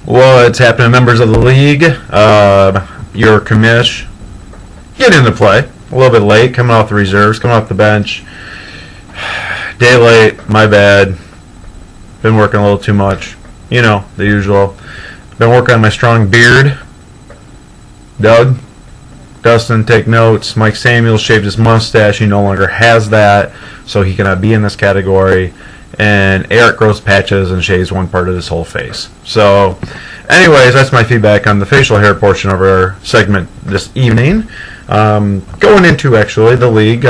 What's happening, members of the league? Your commish getting into play. A little bit late, coming off the reserves, coming off the bench. Day late, my bad. Been working a little too much. You know, the usual. Been working on my strong beard. Doug, Dustin, take notes. Mike Samuels shaved his mustache. He no longer has that, so he cannot be in this category. And Eric grows patches and shaves one part of his whole face. So, anyways, that's my feedback on the facial hair portion of our segment this evening. Going into, actually, the league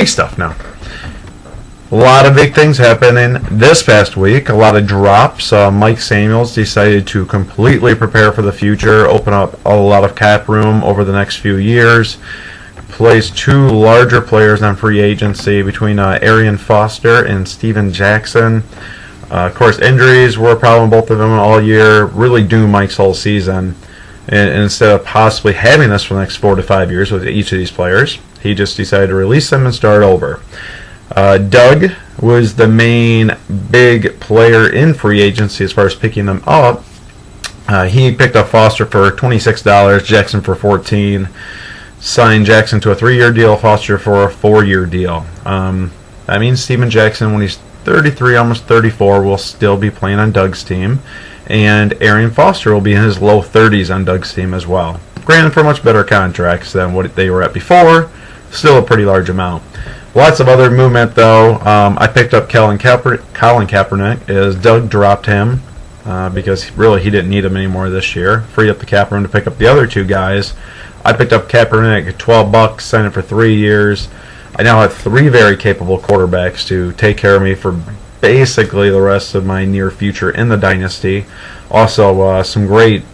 stuff now. A lot of big things happening this past week. A lot of drops. Mike Samuels decided to completely prepare for the future, open up a lot of cap room over the next few years. Plays two larger players on free agency between Arian Foster and Steven Jackson. Of course, injuries were a problem, both of them all year. Really doomed Mike's whole season. And instead of possibly having this for the next 4 to 5 years with each of these players, he just decided to release them and start over. Doug was the main big player in free agency as far as picking them up. He picked up Foster for $26, Jackson for $14. Signed Jackson to a 3-year deal, Foster for a 4-year deal. That means Steven Jackson, when he's 33, almost 34, will still be playing on Doug's team. And Arian Foster will be in his low 30s on Doug's team as well. Granted, for much better contracts than what they were at before, still a pretty large amount. Lots of other movement, though. I picked up Colin Kaepernick as Doug dropped him because really he didn't need him anymore this year. Freed up the cap room to pick up the other two guys. I picked up Kaepernick at $12, signed him for 3 years. I now have 3 very capable quarterbacks to take care of me for basically the rest of my near future in the dynasty. Also, some great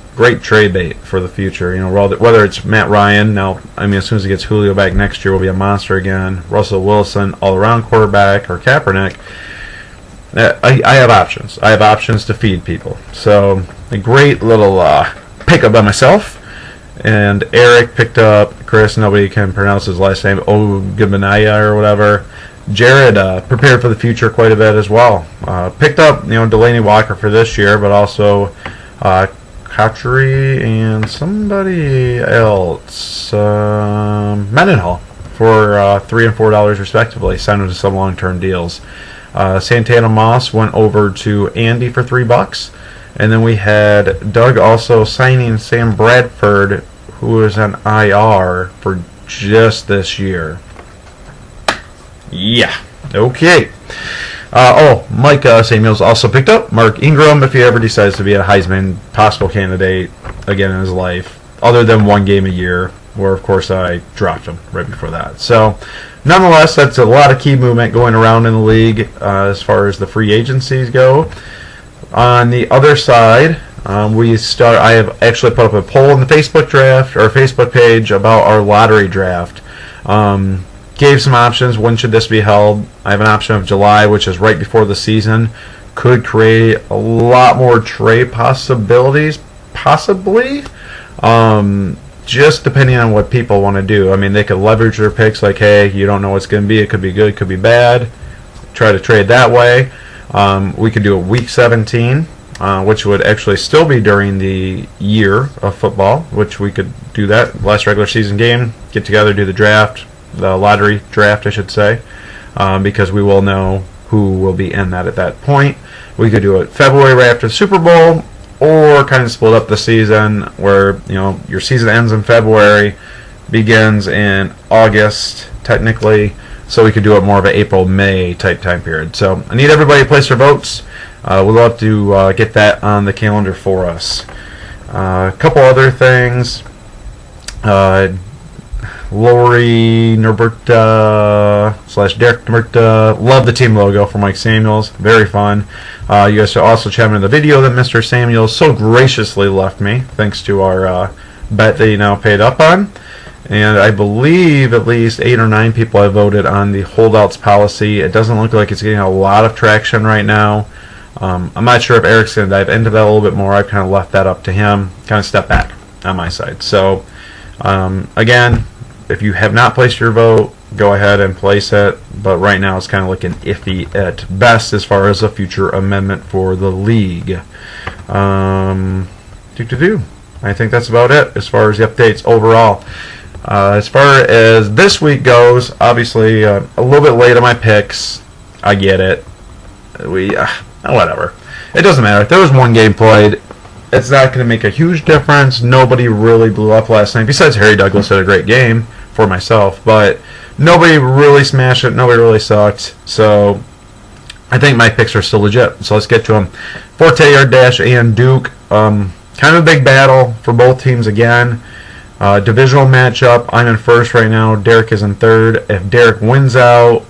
trade bait for the future. You know, whether it's Matt Ryan, now, I mean, as soon as he gets Julio back next year, will be a monster again. Russell Wilson, all-around quarterback, or Kaepernick. I have options. I have options to feed people. So, a great little pickup by myself. And Eric picked up Chris, nobody can pronounce his last name, Ogunbanaya or whatever. Jared prepared for the future quite a bit as well. Picked up, Delaney Walker for this year, but also Khatri and somebody else, Mendenhall, for $3 and $4 respectively, signed into some long-term deals. Santana Moss went over to Andy for $3. And then we had Doug also signing Sam Bradford, who is on IR for just this year. Yeah. Okay. Mike Samuels also picked up Mark Ingram if he ever decides to be a Heisman possible candidate again in his life, other than 1 game a year, where, of course, I dropped him right before that. So, nonetheless, that's a lot of key movement going around in the league as far as the free agencies go. On the other side, I have actually put up a poll in the Facebook draft, or Facebook page, about our lottery draft. Gave some options. When should this be held? I have an option of July, which is right before the season. Could create a lot more trade possibilities, possibly. Just depending on what people want to do. I mean, they could leverage their picks like, hey, you don't know what's going to be. It could be good, it could be bad. Try to trade that way. We could do a Week 17, which would actually still be during the year of football, which we could do that. Last regular season game, get together, do the draft, the lottery draft, I should say, because we will know who will be in that at that point. We could do it February right after the Super Bowl, or kind of split up the season where, your season ends in February, begins in August, technically. So we could do it more of an April-May type time period. So I need everybody to place their votes. We'd love to get that on the calendar for us. A couple other things. Lori Norberta / Derek Norberta. Love the team logo for Mike Samuels. Very fun. You guys are also chatting in the video that Mr. Samuels so graciously left me, thanks to our bet that he now paid up on. And I believe at least 8 or 9 people have voted on the holdouts policy. It doesn't look like it's getting a lot of traction right now. I'm not sure if Eric's going to dive into that a little bit more. I've kind of left that up to him. Kind of step back on my side. So, again, if you have not placed your vote, go ahead and place it. But right now it's kind of looking iffy at best as far as a future amendment for the league. I think that's about it as far as the updates overall. As far as this week goes, obviously a little bit late on my picks. I get it. Whatever. It doesn't matter. If there was one game played, it's not going to make a huge difference. Nobody really blew up last night. Besides Harry Douglas had a great game for myself, but nobody really smashed it. Nobody really sucked. So I think my picks are still legit. So let's get to them. Forte, Yard Dash, and Duke. Kind of a big battle for both teams again. Divisional matchup. I'm in first right now. Derek is in third. If Derek wins out,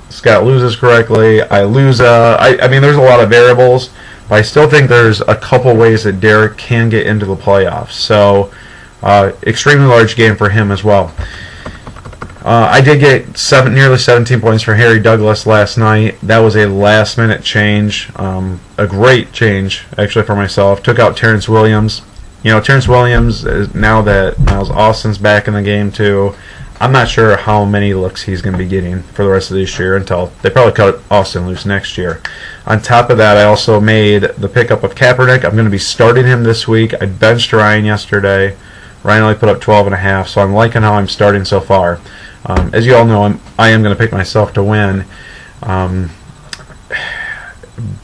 Scott loses correctly. I lose. I mean, there's a lot of variables, but I still think there's a couple ways that Derek can get into the playoffs. So, extremely large game for him as well. I did get nearly 17 points for Harry Douglas last night. That was a last-minute change, a great change actually for myself. Took out Terrence Williams. You know, Terrence Williams, now that Miles Austin's back in the game too, I'm not sure how many looks he's going to be getting for the rest of this year until they probably cut Austin loose next year. On top of that, I also made the pickup of Kaepernick. I'm going to be starting him this week. I benched Ryan yesterday. Ryan only put up 12.5, so I'm liking how I'm starting so far. As you all know, I am going to pick myself to win.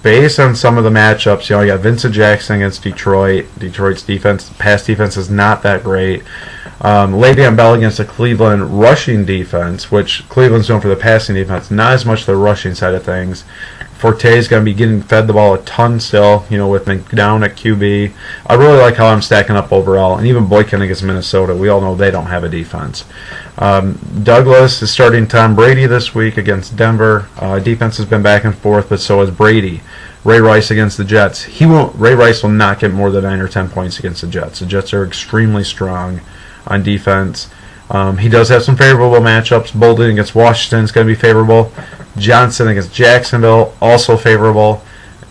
Based on some of the matchups, you know, you got Vincent Jackson against Detroit. Detroit's pass defense is not that great. Le'Veon Bell against the Cleveland rushing defense, which Cleveland's known for the passing defense, not as much the rushing side of things. Forte is going to be getting fed the ball a ton still, you know, with McDowell at QB. I really like how I'm stacking up overall, and even Boykin against Minnesota. We all know they don't have a defense. Douglas is starting Tom Brady this week against Denver. Defense has been back and forth, but so has Brady. Ray Rice against the Jets. Ray Rice will not get more than 9 or 10 points against the Jets. The Jets are extremely strong on defense. He does have some favorable matchups. Bolden against Washington is going to be favorable. Johnson against Jacksonville, also favorable.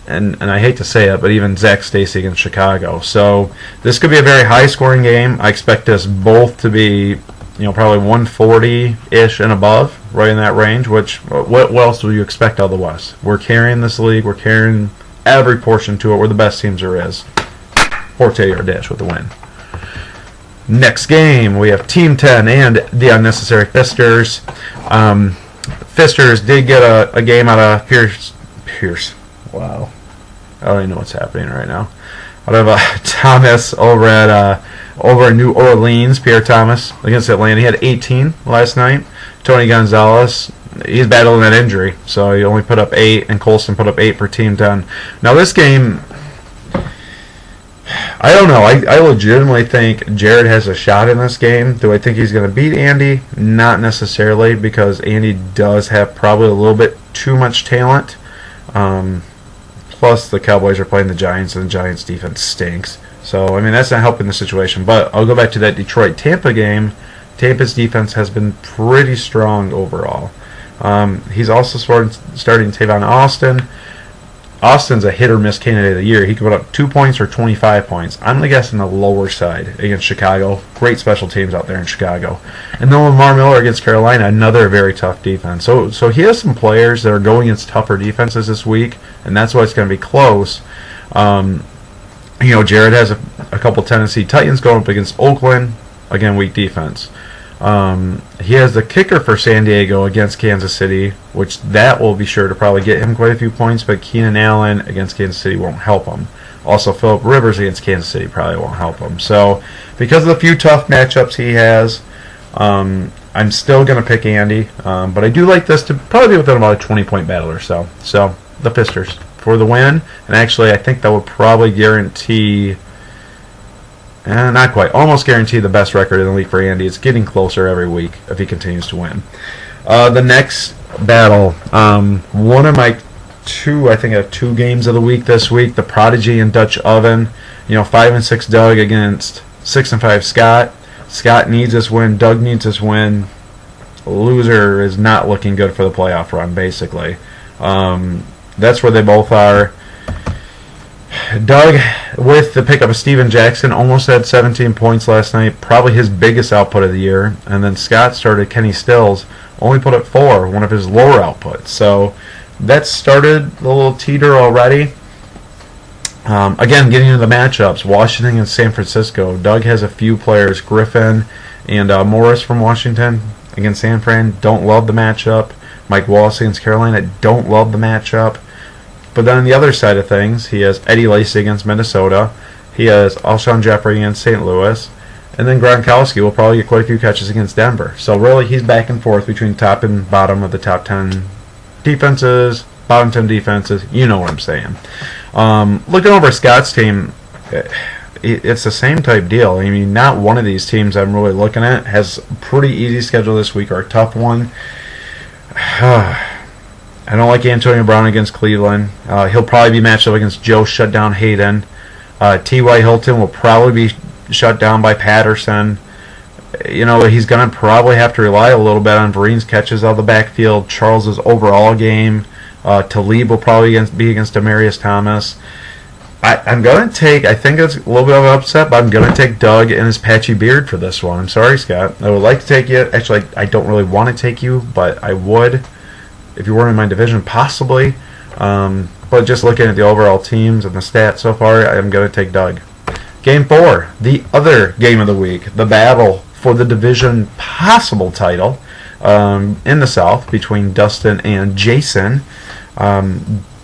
And I hate to say it, but even Zach Stacy against Chicago. So this could be a very high-scoring game. I expect us both to be, you know, probably 140-ish and above, right in that range. Which, what else do you expect out of the West? We're carrying this league. We're carrying every portion to it. We're the best teams there is. Forte or Dash with the win. Next game, we have Team 10 and the Unnecessary Fisters. Fisters did get a game out of Pierce. Wow. I don't even know what's happening right now. Out of Thomas over in New Orleans, Pierre Thomas against Atlanta. He had 18 last night. Tony Gonzalez, he's battling that injury, so he only put up 8, and Colson put up 8 for Team 10. Now this game, I don't know. I legitimately think Jared has a shot in this game. Do I think he's going to beat Andy? Not necessarily, because Andy does have probably a little bit too much talent. Plus, the Cowboys are playing the Giants, and the Giants' defense stinks. So, I mean, that's not helping the situation. But I'll go back to that Detroit-Tampa game. Tampa's defense has been pretty strong overall. He's also starting Tavon Austin. Austin's a hit-or-miss candidate of the year. He could put up 2 points or 25 points. I'm going to guess on the lower side against Chicago. Great special teams out there in Chicago. And then Lamar Miller against Carolina, another very tough defense. So he has some players that are going against tougher defenses this week, and that's why it's going to be close. You know, Jared has a couple Tennessee Titans going up against Oakland. Again, weak defense. He has the kicker for San Diego against Kansas City, which that will be sure to probably get him quite a few points, but Keenan Allen against Kansas City won't help him. Also, Phillip Rivers against Kansas City probably won't help him. So, because of the few tough matchups he has, I'm still going to pick Andy, but I do like this to probably be within about a 20-point battle or so. So, the Fisters for the win, and actually I think that would probably guarantee... not quite. Almost guarantee the best record in the league for Andy. It's getting closer every week if he continues to win. The next battle, one of my I think I have 2 games of the week this week. The Prodigy and Dutch Oven. You know, 5-6 Doug against 6-5 Scott. Scott needs this win. Doug needs this win. Loser is not looking good for the playoff run, basically. That's where they both are. Doug, with the pickup of Steven Jackson, almost had 17 points last night, probably his biggest output of the year. And then Scott started Kenny Stills, only put up 4, one of his lower outputs. So that started the little teeter already. Again, getting into the matchups, Washington and San Francisco. Doug has a few players, Griffin and Morris from Washington against San Fran. Don't love the matchup. Mike Wallace against Carolina. Don't love the matchup. But then on the other side of things, he has Eddie Lacy against Minnesota. He has Alshon Jeffrey against St. Louis. And then Gronkowski will probably get quite a few catches against Denver. So really, he's back and forth between top and bottom of the top 10 defenses, bottom 10 defenses. You know what I'm saying. Looking over Scott's team, it's the same type deal. I mean, not one of these teams I'm really looking at has a pretty easy schedule this week or a tough one. I don't like Antonio Brown against Cleveland. He'll probably be matched up against Joe Shutdown Hayden. T.Y. Hilton will probably be shut down by Patterson. You know, he's going to probably have to rely a little bit on Vereen's catches out of the backfield, Charles's overall game. Talib will probably be against Demaryius Thomas. I'm going to take, I think it's a little bit of an upset, but I'm going to take Doug and his patchy beard for this one. I'm sorry, Scott. I would like to take you. Actually, I don't really want to take you, but I would. If you weren't in my division, possibly. But just looking at the overall teams and the stats so far, I'm going to take Doug. Game 4, the other game of the week, the battle for the division possible title in the South between Dustin and Jason.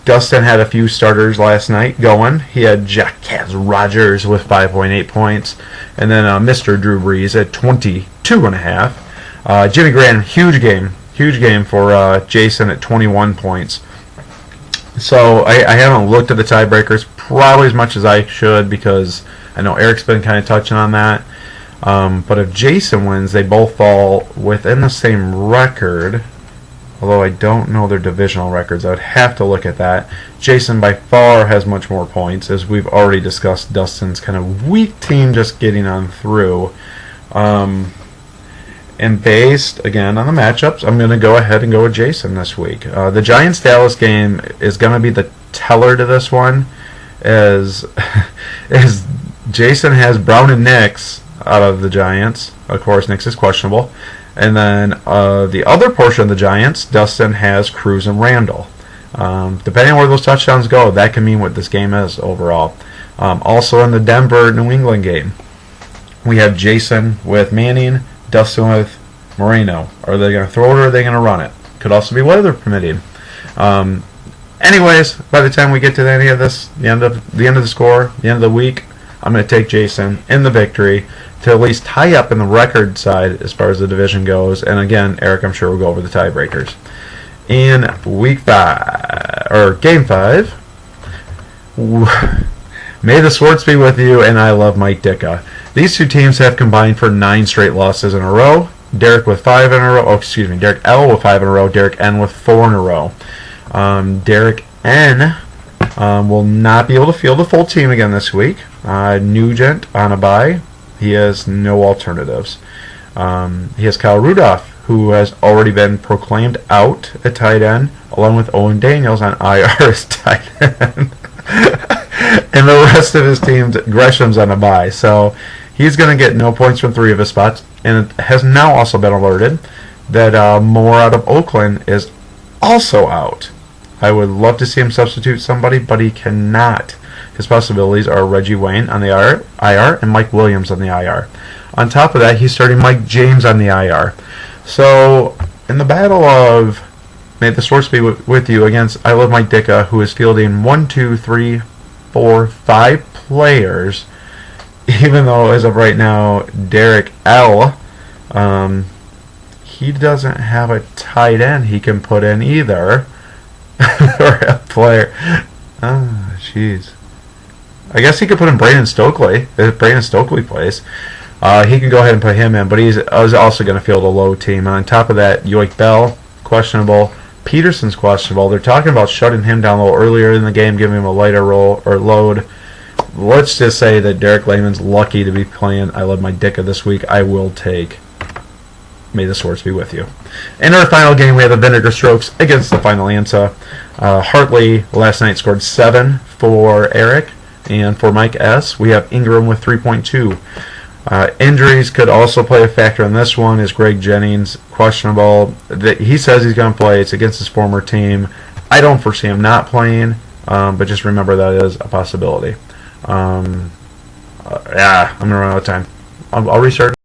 Dustin had a few starters last night going. He had Jacquez Rogers with 5.8 points, and then Mr. Drew Brees at 22.5. Jimmy Graham, huge game for Jason at 21 points. So I haven't looked at the tiebreakers probably as much as I should because I know Eric's been kind of touching on that. But if Jason wins, they both fall within the same record. Although I don't know their divisional records. I would have to look at that. Jason by far has much more points, as we've already discussed Dustin's kind of weak team just getting on through. And based, again, on the matchups, I'm going to go ahead and go with Jason this week. The Giants-Dallas game is going to be the teller to this one, as Jason has Brown and Nix out of the Giants. Of course, Nix is questionable. And then the other portion of the Giants, Dustin has Cruz and Randall. Depending on where those touchdowns go, that can mean what this game is overall. Also in the Denver-New England game, we have Jason with Manning, Dustin with Moreno. Are they going to throw it or are they going to run it? Could also be weather permitting. Anyways, by the time we get to the end of this, the end of the score, the end of the week, I'm going to take Jason in the victory to at least tie up in the record side as far as the division goes. And again, Eric, I'm sure we'll go over the tiebreakers. In week 5, or game 5, may the sports be with you, and I love Mike Ditka. These two teams have combined for 9 straight losses in a row. Derek with 5 in a row. Oh, excuse me. Derek L with 5 in a row. Derek N with 4 in a row. Derek N will not be able to field the full team again this week. Nugent on a bye. He has no alternatives. He has Kyle Rudolph, who has already been proclaimed out at tight end, along with Owen Daniels on IR as tight end. And the rest of his teams, Gresham's on a bye. So he's going to get no points from 3 of his spots. And it has now also been alerted that Moore out of Oakland is also out. I would love to see him substitute somebody, but he cannot. His possibilities are Reggie Wayne on the IR and Mike Williams on the IR. On top of that, he's starting Mike James on the IR. So in the battle of may the source be with you against I Love Mike Ditka, who is fielding 1, 2, 3, 4, 5 players, even though as of right now, Derek L, he doesn't have a tight end he can put in either. Or a player. Oh, jeez. I guess he could put in Brandon Stokely. If Brandon Stokely plays, he can go ahead and put him in. But he's also going to field a low team. And on top of that, Yoik Bell, questionable. Peterson's questionable. They're talking about shutting him down a little earlier in the game, giving him a lighter role or load. Let's just say that Derek Lehman's lucky to be playing I Love My Ditka this week. I will take May the Swords be with you. In our final game, we have the Vinegar Strokes against the Final Ansa. Hartley last night scored 7 for Eric, and for Mike S., we have Ingram with 3.2. Injuries could also play a factor in this one. Is Greg Jennings questionable? He says he's going to play. It's against his former team. I don't foresee him not playing, but just remember that is a possibility. Yeah, I'm going to run out of time. I'll restart.